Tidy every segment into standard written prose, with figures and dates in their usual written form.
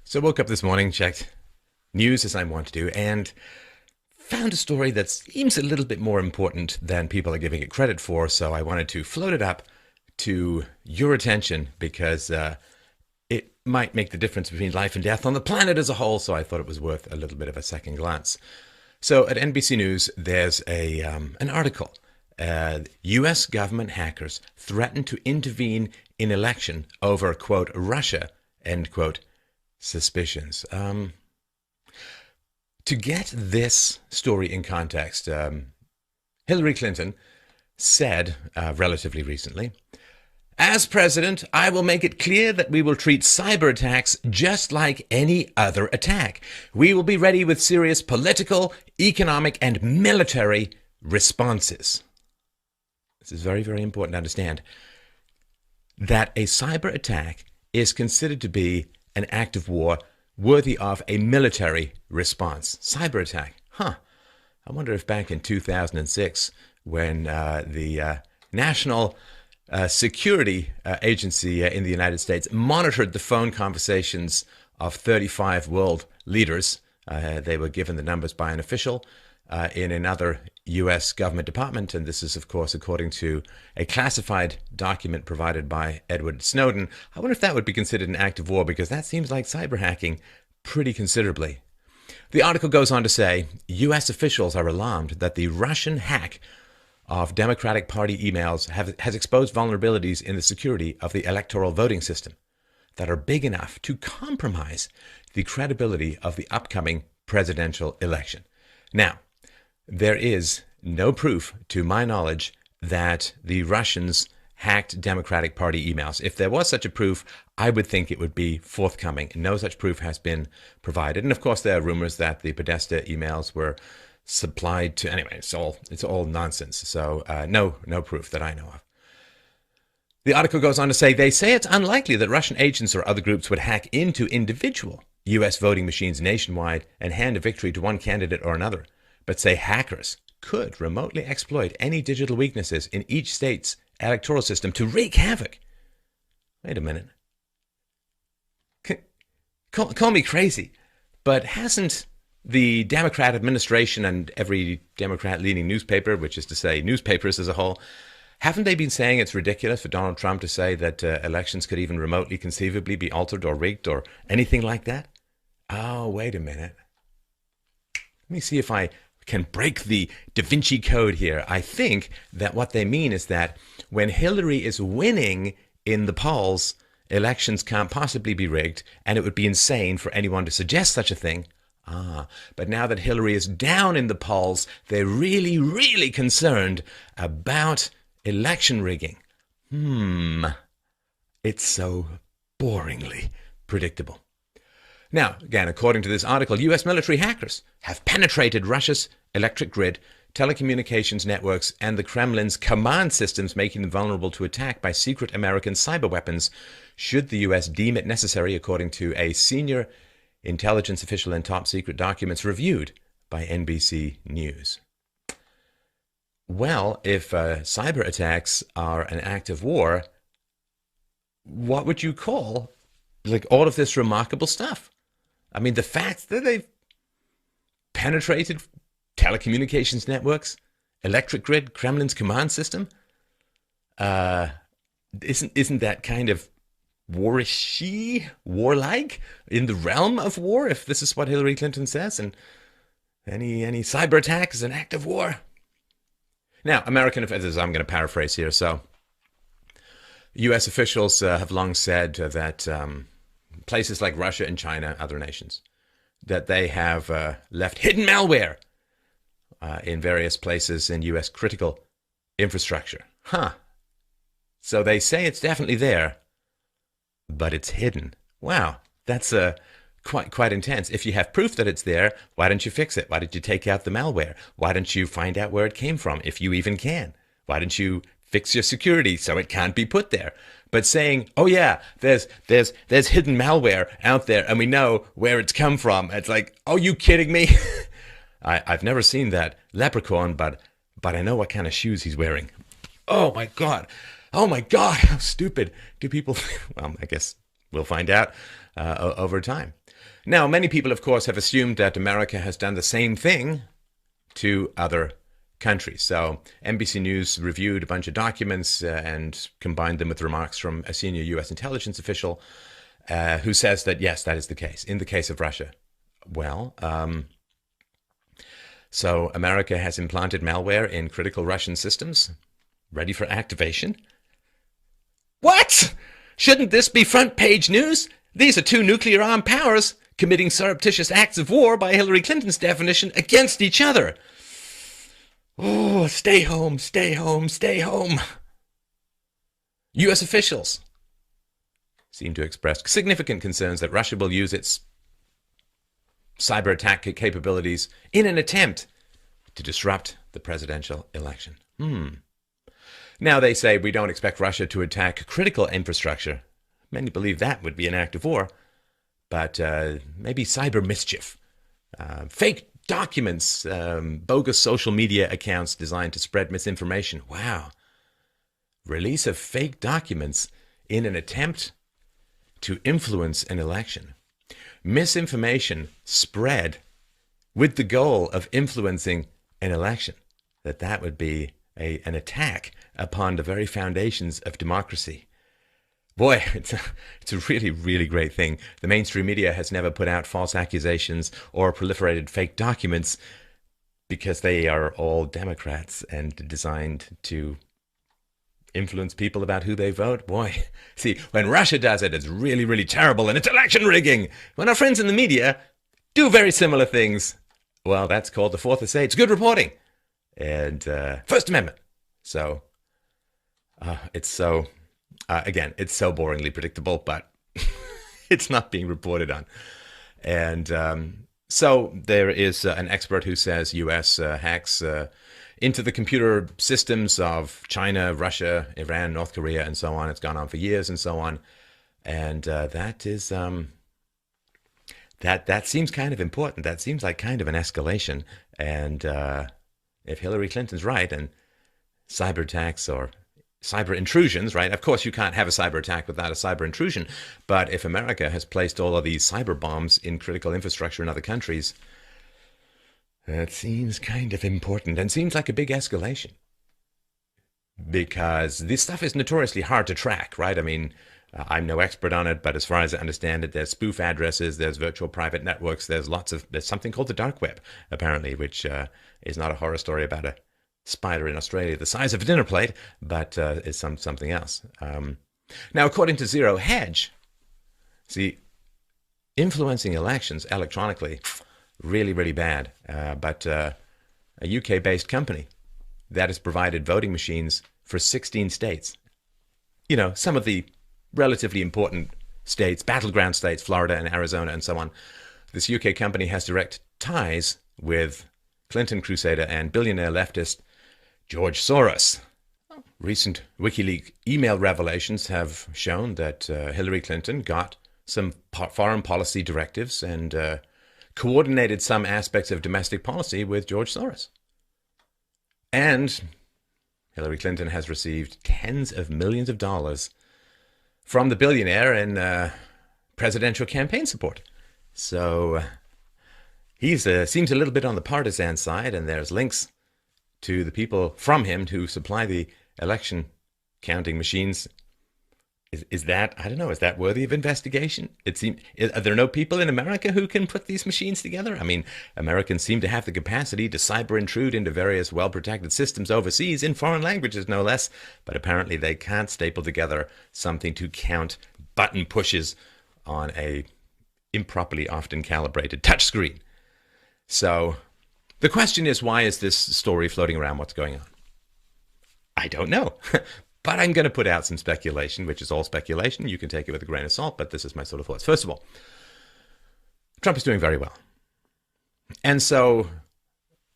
So I woke up this morning, checked news as I want to do, and found a story that seems a little bit more important than people are giving it credit for. So I wanted to float it up to your attention because it might make the difference between life and death on the planet as a whole. So I thought it was worth a little bit of a second glance. So at NBC News, there's an article. U.S. government hackers threaten to intervene in election over, quote, Russia, end quote, suspicions. To get this story in context, Hillary Clinton said relatively recently, "As president, I will make it clear that we will treat cyber attacks just like any other attack. We will be ready with serious political, economic, and military responses." This is very, very important to understand that a cyber attack is considered to be an act of war worthy of a military response. Cyber attack. I wonder if back in 2006, when the National Security Agency in the United States monitored the phone conversations of 35 world leaders, they were given the numbers by an official in another U.S. government department, and this is, of course, according to a classified document provided by Edward Snowden. I wonder if that would be considered an act of war, because that seems like cyber hacking pretty considerably. The article goes on to say, U.S. officials are alarmed that the Russian hack of Democratic Party emails has exposed vulnerabilities in the security of the electoral voting system that are big enough to compromise the credibility of the upcoming presidential election. Now, there is no proof, to my knowledge, that the Russians hacked Democratic Party emails. If there was such a proof, I would think it would be forthcoming. No such proof has been provided. And of course, there are rumors that the Podesta emails were supplied to... Anyway, it's all nonsense. So no proof that I know of. The article goes on to say, they say it's unlikely that Russian agents or other groups would hack into individual U.S. voting machines nationwide and hand a victory to one candidate or another, but say hackers could remotely exploit any digital weaknesses in each state's electoral system to wreak havoc. Wait a minute. Call me crazy, but hasn't the Democrat administration and every Democrat-leaning newspaper, which is to say newspapers as a whole, haven't they been saying it's ridiculous for Donald Trump to say that elections could even remotely conceivably be altered or rigged or anything like that? Oh, wait a minute. Let me see if I can break the Da Vinci Code here. I think that what they mean is that when Hillary is winning in the polls, elections can't possibly be rigged, and it would be insane for anyone to suggest such a thing. But now that Hillary is down in the polls, they're really, really concerned about election rigging. It's so boringly predictable. Now, again, according to this article, U.S. military hackers have penetrated Russia's electric grid, telecommunications networks, and the Kremlin's command systems, making them vulnerable to attack by secret American cyber weapons, should the U.S. deem it necessary, according to a senior intelligence official and top secret documents reviewed by NBC News. Well, if cyber attacks are an act of war, what would you call all of this remarkable stuff? I mean, the fact that they've penetrated telecommunications networks, electric grid, Kremlin's command system, isn't that kind of warlike, in the realm of war, if this is what Hillary Clinton says, and any cyber attack is an act of war? Now, American officials, I'm going to paraphrase here, so U.S. officials have long said that places like Russia and China, other nations, that they have left hidden malware in various places in U.S. critical infrastructure. So they say it's definitely there, but it's hidden. Wow, that's quite intense. If you have proof that it's there, why don't you fix it? Why did you take out the malware? Why don't you find out where it came from, if you even can? Why don't you fix your security so it can't be put there? But saying, oh yeah, there's hidden malware out there and we know where it's come from. It's like, oh, you kidding me? I've never seen that leprechaun, but I know what kind of shoes he's wearing. Oh my God, how stupid do people... Well, I guess we'll find out. over time. Now, many people, of course, have assumed that America has done the same thing to other countries. So NBC News reviewed a bunch of documents and combined them with remarks from a senior U.S. intelligence official who says that, yes, that is the case. In the case of Russia, well, so America has implanted malware in critical Russian systems, ready for activation. What? Shouldn't this be front page news? These are two nuclear-armed powers committing surreptitious acts of war by Hillary Clinton's definition against each other. Oh, stay home, stay home, stay home. U.S. officials seem to express significant concerns that Russia will use its cyber attack capabilities in an attempt to disrupt the presidential election. Now they say we don't expect Russia to attack critical infrastructure. Many believe that would be an act of war, but maybe cyber mischief, fake documents, bogus social media accounts designed to spread misinformation. Wow. Release of fake documents in an attempt to influence an election. Misinformation spread with the goal of influencing an election. That would be an attack upon the very foundations of democracy. Boy, it's a really, really great thing. The mainstream media has never put out false accusations or proliferated fake documents because they are all Democrats and designed to influence people about who they vote. Boy, see, when Russia does it, it's really, really terrible and it's election rigging. When our friends in the media do very similar things, well, that's called the Fourth Estate. It's good reporting. And First Amendment. So it's so... again, it's so boringly predictable, but it's not being reported on. And so there is an expert who says U.S. hacks into the computer systems of China, Russia, Iran, North Korea, and so on. It's gone on for years and so on. And that is... that seems kind of important. That seems like kind of an escalation. And if Hillary Clinton's right, and cyber attacks or cyber intrusions, right? Of course, you can't have a cyber attack without a cyber intrusion. But if America has placed all of these cyber bombs in critical infrastructure in other countries, that seems kind of important and seems like a big escalation. Because this stuff is notoriously hard to track, right? I mean, I'm no expert on it, but as far as I understand it, there's spoof addresses, there's virtual private networks, there's something called the dark web, apparently, which is not a horror story about a spider in Australia the size of a dinner plate, but is something else. Now, according to Zero Hedge, see, influencing elections electronically, really, really bad. But a UK-based company that has provided voting machines for 16 states. You know, some of the relatively important states, battleground states, Florida and Arizona and so on. This UK company has direct ties with Clinton crusader and billionaire leftist George Soros. Recent WikiLeaks email revelations have shown that Hillary Clinton got some foreign policy directives and coordinated some aspects of domestic policy with George Soros. And Hillary Clinton has received tens of millions of dollars from the billionaire in presidential campaign support. So he's seems a little bit on the partisan side, and there's links to the people from him to supply the election counting machines. Is that, I don't know, is that worthy of investigation? Are there no people in America who can put these machines together? I mean, Americans seem to have the capacity to cyber intrude into various well-protected systems overseas in foreign languages, no less. But apparently they can't staple together something to count button pushes on a improperly often calibrated touchscreen. So the question is, why is this story floating around? What's going on? I don't know. But I'm going to put out some speculation, which is all speculation. You can take it with a grain of salt, but this is my sort of thoughts. First of all, Trump is doing very well. And so,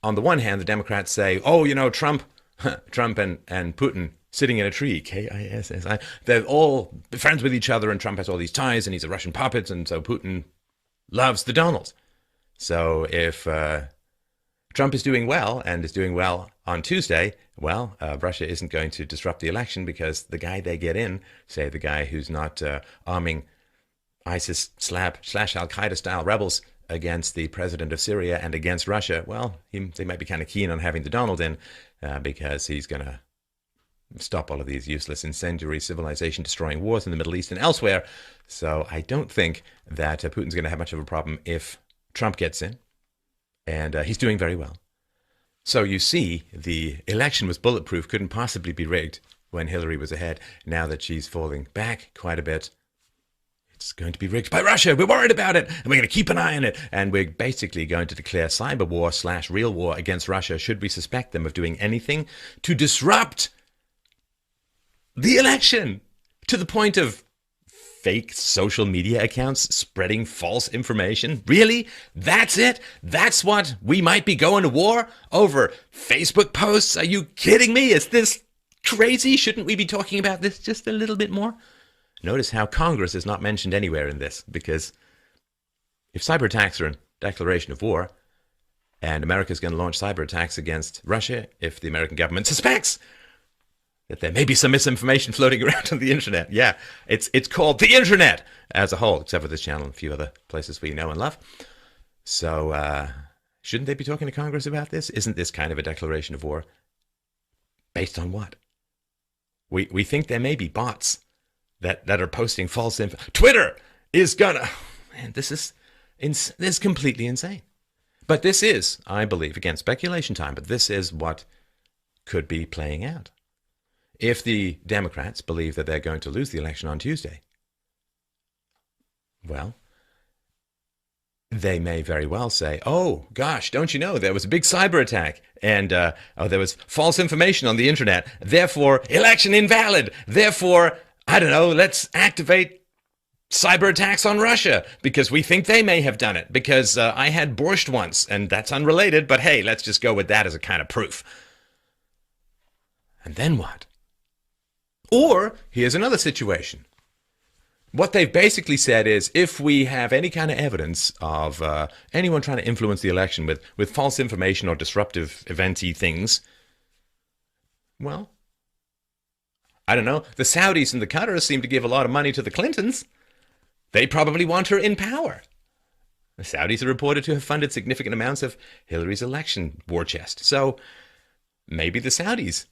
on the one hand, the Democrats say, oh, you know, Trump and Putin sitting in a tree, Kissi, they're all friends with each other, and Trump has all these ties, and he's a Russian puppet, and so Putin loves the Donalds. So if Trump is doing well, and is doing well on Tuesday, well, Russia isn't going to disrupt the election because the guy they get in, say the guy who's not arming ISIS slash Al-Qaeda style rebels against the president of Syria and against Russia, well, they might be kind of keen on having the Donald in because he's going to stop all of these useless, incendiary, civilization-destroying wars in the Middle East and elsewhere. So I don't think that Putin's going to have much of a problem if Trump gets in, and he's doing very well. So you see, the election was bulletproof, couldn't possibly be rigged when Hillary was ahead. Now that she's falling back quite a bit, it's going to be rigged by Russia. We're worried about it, and we're going to keep an eye on it. And we're basically going to declare cyber war / real war against Russia should we suspect them of doing anything to disrupt the election, to the point of fake social media accounts spreading false information. Really? That's it? That's what we might be going to war over? Facebook posts? Are you kidding me? Is this crazy? Shouldn't we be talking about this just a little bit more? Notice how Congress is not mentioned anywhere in this, because if cyber attacks are a declaration of war, and America's going to launch cyber attacks against Russia if the American government suspects that there may be some misinformation floating around on the internet. Yeah, it's called the internet as a whole, except for this channel and a few other places we know and love. So shouldn't they be talking to Congress about this? Isn't this kind of a declaration of war? Based on what? We think there may be bots that are posting false info. Twitter is gonna... Man, this is completely insane. But this is, I believe, again, speculation time, but this is what could be playing out. If the Democrats believe that they're going to lose the election on Tuesday, well, they may very well say, oh, gosh, don't you know, there was a big cyber attack, and there was false information on the internet, therefore, election invalid, therefore, I don't know, let's activate cyber attacks on Russia, because we think they may have done it, because I had borscht once, and that's unrelated, but hey, let's just go with that as a kind of proof. And then what? Or, here's another situation. What they've basically said is, if we have any kind of evidence of anyone trying to influence the election with false information or disruptive event-y things, well, I don't know, the Saudis and the Qataris seem to give a lot of money to the Clintons. They probably want her in power. The Saudis are reported to have funded significant amounts of Hillary's election war chest. So maybe the Saudis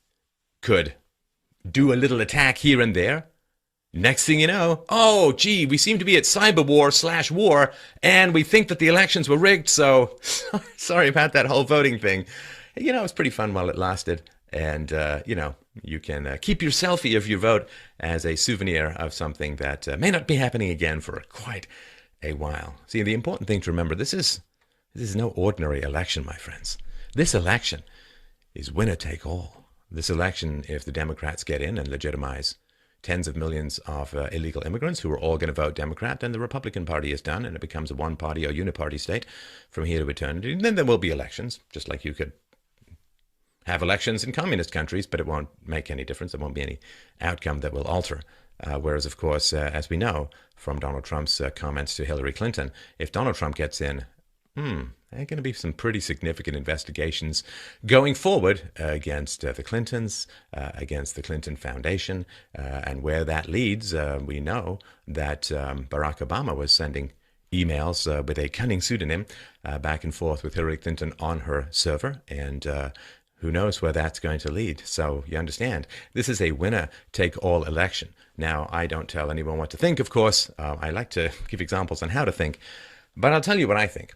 could do a little attack here and there. Next thing you know, oh, gee, we seem to be at cyber war / war, and we think that the elections were rigged, so sorry about that whole voting thing. You know, it was pretty fun while it lasted, and, you know, you can keep your selfie of your vote as a souvenir of something that may not be happening again for quite a while. See, the important thing to remember, this is no ordinary election, my friends. This election is winner take all. This election, if the Democrats get in and legitimize tens of millions of illegal immigrants who are all going to vote Democrat, then the Republican Party is done and it becomes a one-party or uniparty state from here to eternity. And then there will be elections, just like you could have elections in communist countries, but it won't make any difference. There won't be any outcome that will alter. Whereas, of course, as we know from Donald Trump's comments to Hillary Clinton, if Donald Trump gets in, there are going to be some pretty significant investigations going forward against the Clintons, against the Clinton Foundation, and where that leads, we know that Barack Obama was sending emails with a cunning pseudonym back and forth with Hillary Clinton on her server, and who knows where that's going to lead. So you understand, this is a winner-take-all election. Now, I don't tell anyone what to think, of course. I like to give examples on how to think, but I'll tell you what I think.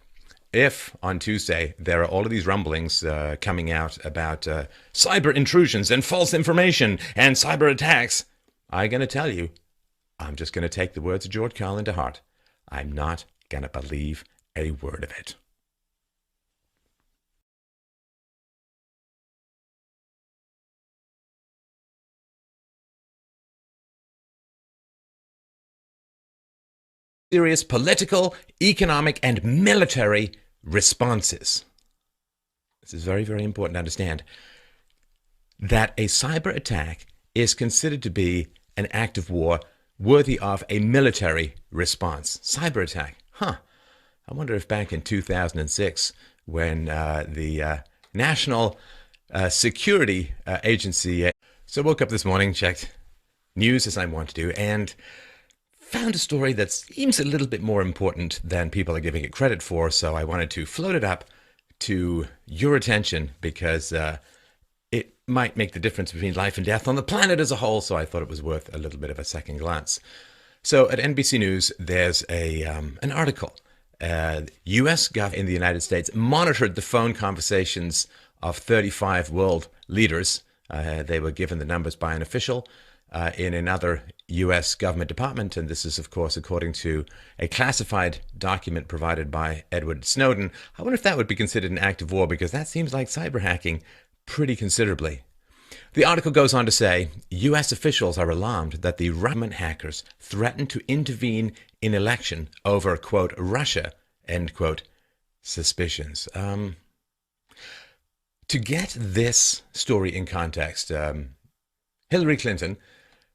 If on Tuesday there are all of these rumblings coming out about cyber intrusions and false information and cyber attacks, I'm going to tell you, I'm just going to take the words of George Carlin to heart. I'm not going to believe a word of it. Serious political, economic, and military responses. This is very, very important to understand. That a cyber attack is considered to be an act of war worthy of a military response. Cyber attack. I wonder if back in 2006, when the National Security Agency... So I woke up this morning, checked news as I want to do, and found a story that seems a little bit more important than people are giving it credit for, so I wanted to float it up to your attention because it might make the difference between life and death on the planet as a whole, so I thought it was worth a little bit of a second glance. So at NBC News, there's an article. U.S. government in the United States monitored the phone conversations of 35 world leaders. They were given the numbers by an official in another U.S. government department, and this is, of course, according to a classified document provided by Edward Snowden. I wonder if that would be considered an act of war, because that seems like cyber hacking pretty considerably. The article goes on to say, U.S. officials are alarmed that the Russian hackers threatened to intervene in election over, quote, Russia, end quote, suspicions. To get this story in context, Hillary Clinton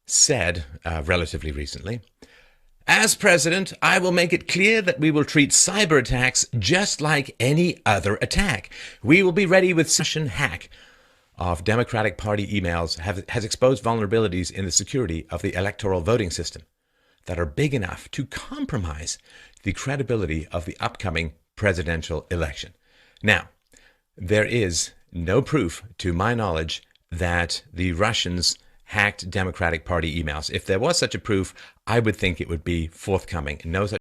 said relatively recently, "As president, I will make it clear that we will treat cyber attacks just like any other attack. We will be ready with Russian hack of Democratic Party emails has exposed vulnerabilities in the security of the electoral voting system that are big enough to compromise the credibility of the upcoming presidential election." Now, there is no proof, to my knowledge, that the Russians hacked Democratic Party emails. If there was such a proof, I would think it would be forthcoming. No such